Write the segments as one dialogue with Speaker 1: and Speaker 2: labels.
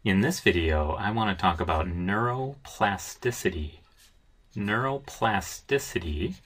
Speaker 1: In this video, I want to talk about neuroplasticity. Neuroplasticity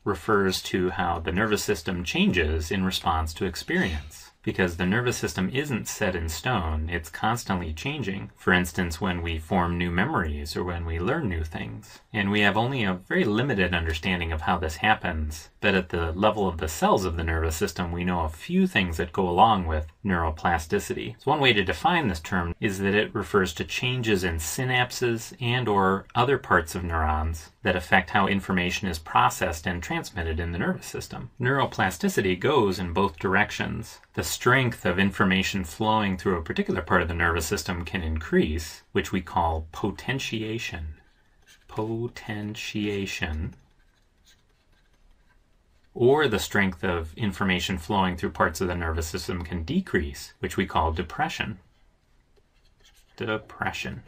Speaker 1: refers to how the nervous system changes in response to experience. Because the nervous system isn't set in stone, it's constantly changing. For instance, when we form new memories or when we learn new things. And we have only a very limited understanding of how this happens, but at the level of the cells of the nervous system, we know a few things that go along with neuroplasticity. So one way to define this term is that it refers to changes in synapses and or other parts of neurons that affect how information is processed and transmitted in the nervous system. Neuroplasticity goes in both directions. The strength of information flowing through a particular part of the nervous system can increase, which we call potentiation. Potentiation. Or the strength of information flowing through parts of the nervous system can decrease, which we call depression. Depression.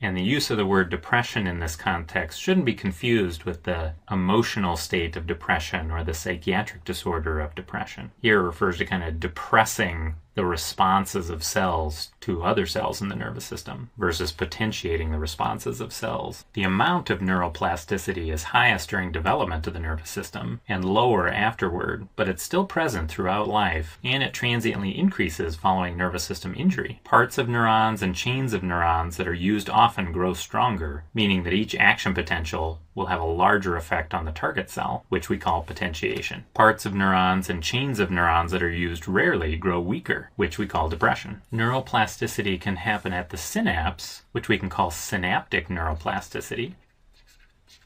Speaker 1: And the use of the word depression in this context shouldn't be confused with the emotional state of depression or the psychiatric disorder of depression. Here it refers to kind of depressing the responses of cells to other cells in the nervous system versus potentiating the responses of cells. The amount of neuroplasticity is highest during development of the nervous system and lower afterward, but it's still present throughout life, and it transiently increases following nervous system injury. Parts of neurons and chains of neurons that are used often grow stronger, meaning that each action potential will have a larger effect on the target cell, which we call potentiation. Parts of neurons and chains of neurons that are used rarely grow weaker, which we call depression. Neuroplasticity can happen at the synapse, which we can call synaptic neuroplasticity.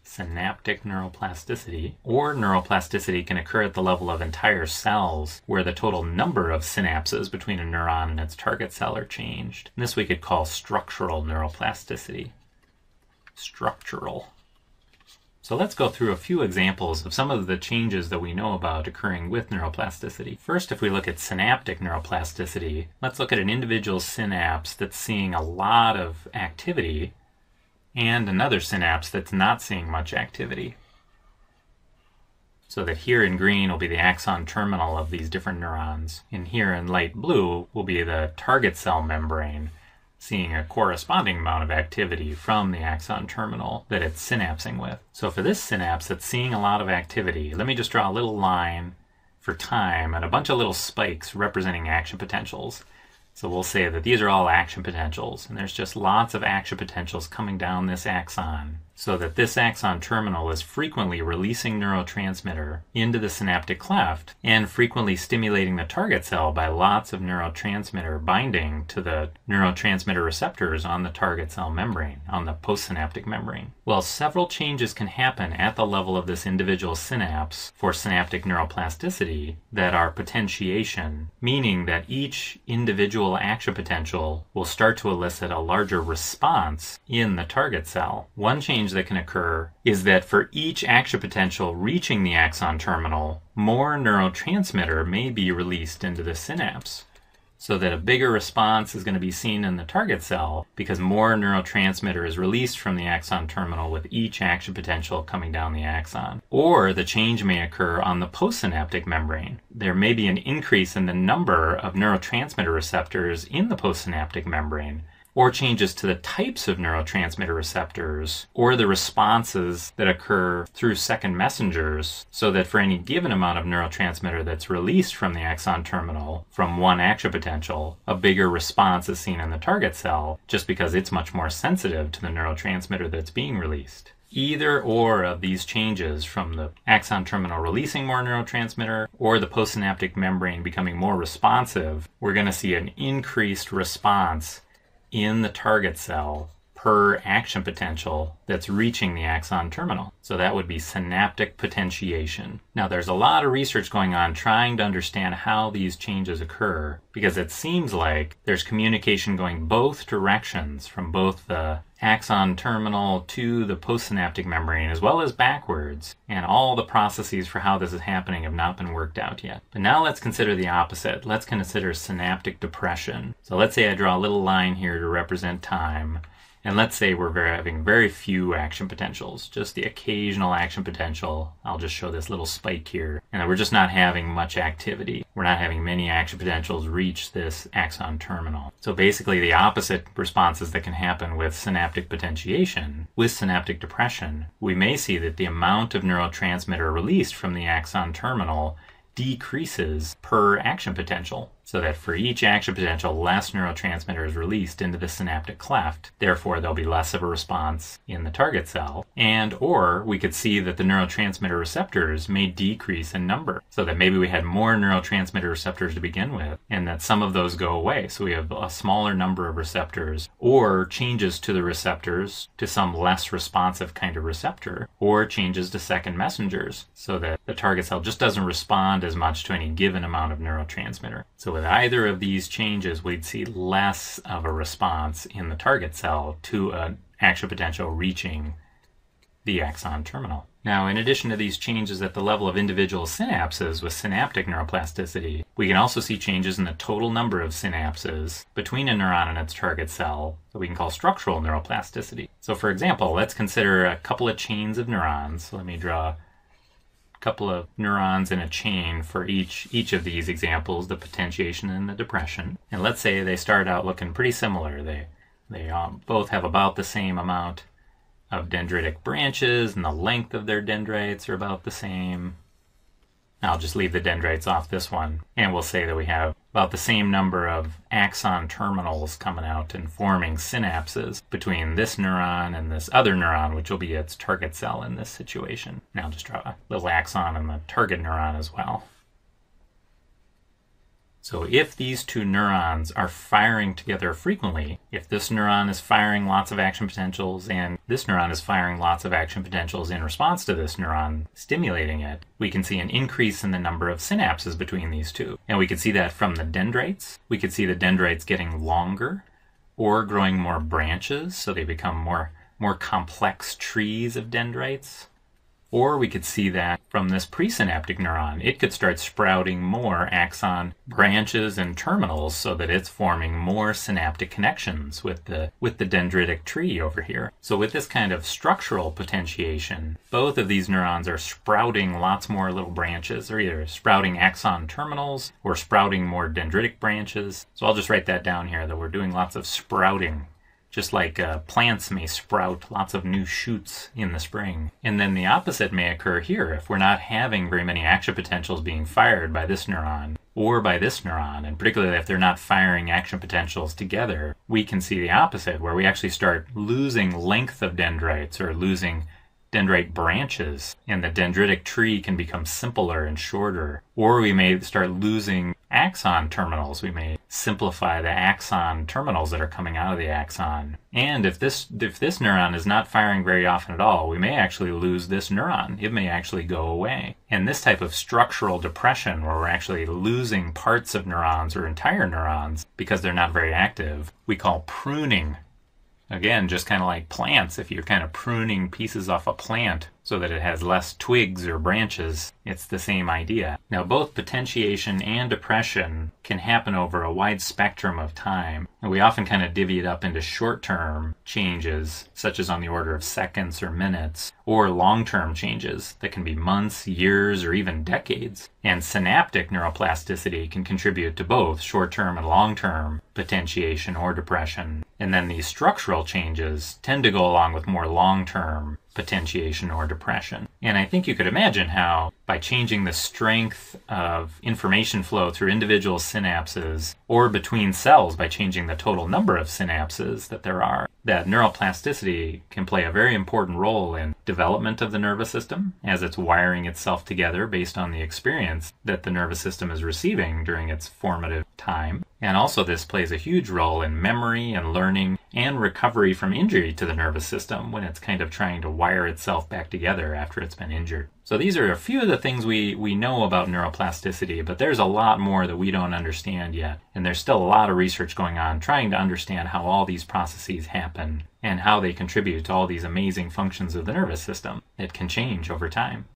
Speaker 1: Synaptic neuroplasticity, or neuroplasticity can occur at the level of entire cells, where the total number of synapses between a neuron and its target cell are changed. And this we could call structural neuroplasticity. Structural. So let's go through a few examples of some of the changes that we know about occurring with neuroplasticity. First, if we look at synaptic neuroplasticity, let's look at an individual synapse that's seeing a lot of activity and another synapse that's not seeing much activity. So that here in green will be the axon terminal of these different neurons, and here in light blue will be the target cell membrane, seeing a corresponding amount of activity from the axon terminal that it's synapsing with. So for this synapse that's seeing a lot of activity, let me just draw a little line for time and a bunch of little spikes representing action potentials. So we'll say that these are all action potentials, and there's just lots of action potentials coming down this axon, so that this axon terminal is frequently releasing neurotransmitter into the synaptic cleft and frequently stimulating the target cell by lots of neurotransmitter binding to the neurotransmitter receptors on the target cell membrane, on the postsynaptic membrane. Well, several changes can happen at the level of this individual synapse for synaptic neuroplasticity that are potentiation, meaning that each individual action potential will start to elicit a larger response in the target cell. One change that can occur is that for each action potential reaching the axon terminal, more neurotransmitter may be released into the synapse, so that a bigger response is going to be seen in the target cell because more neurotransmitter is released from the axon terminal with each action potential coming down the axon. Or the change may occur on the postsynaptic membrane. There may be an increase in the number of neurotransmitter receptors in the postsynaptic membrane, or changes to the types of neurotransmitter receptors, or the responses that occur through second messengers, so that for any given amount of neurotransmitter that's released from the axon terminal from one action potential, a bigger response is seen in the target cell, just because it's much more sensitive to the neurotransmitter that's being released. Either or of these changes, from the axon terminal releasing more neurotransmitter or the postsynaptic membrane becoming more responsive, we're going to see an increased response in the target cell per action potential that's reaching the axon terminal. So that would be synaptic potentiation. Now there's a lot of research going on trying to understand how these changes occur, because it seems like there's communication going both directions, from both the axon terminal to the postsynaptic membrane as well as backwards, and all the processes for how this is happening have not been worked out yet. But now let's consider the opposite. Let's consider synaptic depression. So let's say I draw a little line here to represent time, And let's say we're having very few action potentials, just the occasional action potential. I'll just show this little spike here. And we're just not having much activity. We're not having many action potentials reach this axon terminal. So basically the opposite responses that can happen with synaptic potentiation. With synaptic depression, we may see that the amount of neurotransmitter released from the axon terminal decreases per action potential, so that for each action potential, less neurotransmitter is released into the synaptic cleft. Therefore, there'll be less of a response in the target cell. And or we could see that the neurotransmitter receptors may decrease in number, so that maybe we had more neurotransmitter receptors to begin with, and that some of those go away. So we have a smaller number of receptors, or changes to the receptors to some less responsive kind of receptor, or changes to second messengers, so that the target cell just doesn't respond as much to any given amount of neurotransmitter. So with either of these changes, we'd see less of a response in the target cell to an action potential reaching the axon terminal. Now, in addition to these changes at the level of individual synapses with synaptic neuroplasticity, we can also see changes in the total number of synapses between a neuron and its target cell that we can call structural neuroplasticity. So for example, let's consider a couple of chains of neurons. So let me draw couple of neurons in a chain for each of these examples, the potentiation and the depression. And let's say they start out looking pretty similar. They both have about the same amount of dendritic branches, and the length of their dendrites are about the same. I'll just leave the dendrites off this one, and we'll say that we have about the same number of axon terminals coming out and forming synapses between this neuron and this other neuron, which will be its target cell in this situation. Now I'll just draw a little axon on the target neuron as well. So if these two neurons are firing together frequently, if this neuron is firing lots of action potentials and this neuron is firing lots of action potentials in response to this neuron stimulating it, we can see an increase in the number of synapses between these two. And we can see that from the dendrites. We could see the dendrites getting longer or growing more branches, so they become more complex trees of dendrites. Or we could see that from this presynaptic neuron, it could start sprouting more axon branches and terminals so that it's forming more synaptic connections with the dendritic tree over here. So with this kind of structural potentiation, both of these neurons are sprouting lots more little branches. They're either sprouting axon terminals or sprouting more dendritic branches. So I'll just write that down here, that we're doing lots of sprouting. Just like plants may sprout lots of new shoots in the spring. And then the opposite may occur here. If we're not having very many action potentials being fired by this neuron or by this neuron, and particularly if they're not firing action potentials together, we can see the opposite, where we actually start losing length of dendrites or losing dendrite branches, and the dendritic tree can become simpler and shorter. Or we may start losing axon terminals. We may simplify the axon terminals that are coming out of the axon. And if this neuron is not firing very often at all, we may actually lose this neuron. It may actually go away. And this type of structural depression, where we're actually losing parts of neurons or entire neurons because they're not very active, we call pruning. Again, just kind of like plants, if you're kind of pruning pieces off a plant so that it has less twigs or branches, it's the same idea. Now, both potentiation and depression can happen over a wide spectrum of time, and we often kind of divvy it up into short-term changes, such as on the order of seconds or minutes, or long-term changes that can be months, years, or even decades. And synaptic neuroplasticity can contribute to both short-term and long-term potentiation or depression. And then these structural changes tend to go along with more long-term potentiation or depression. And I think you could imagine how by changing the strength of information flow through individual synapses or between cells, by changing the total number of synapses that there are, that neuroplasticity can play a very important role in development of the nervous system as it's wiring itself together based on the experience that the nervous system is receiving during its formative time. And also this plays a huge role in memory and learning and recovery from injury to the nervous system when it's kind of trying to wire itself back together after it's been injured. So these are a few of the things we know about neuroplasticity, but there's a lot more that we don't understand yet. And there's still a lot of research going on trying to understand how all these processes happen and how they contribute to all these amazing functions of the nervous system that can change over time.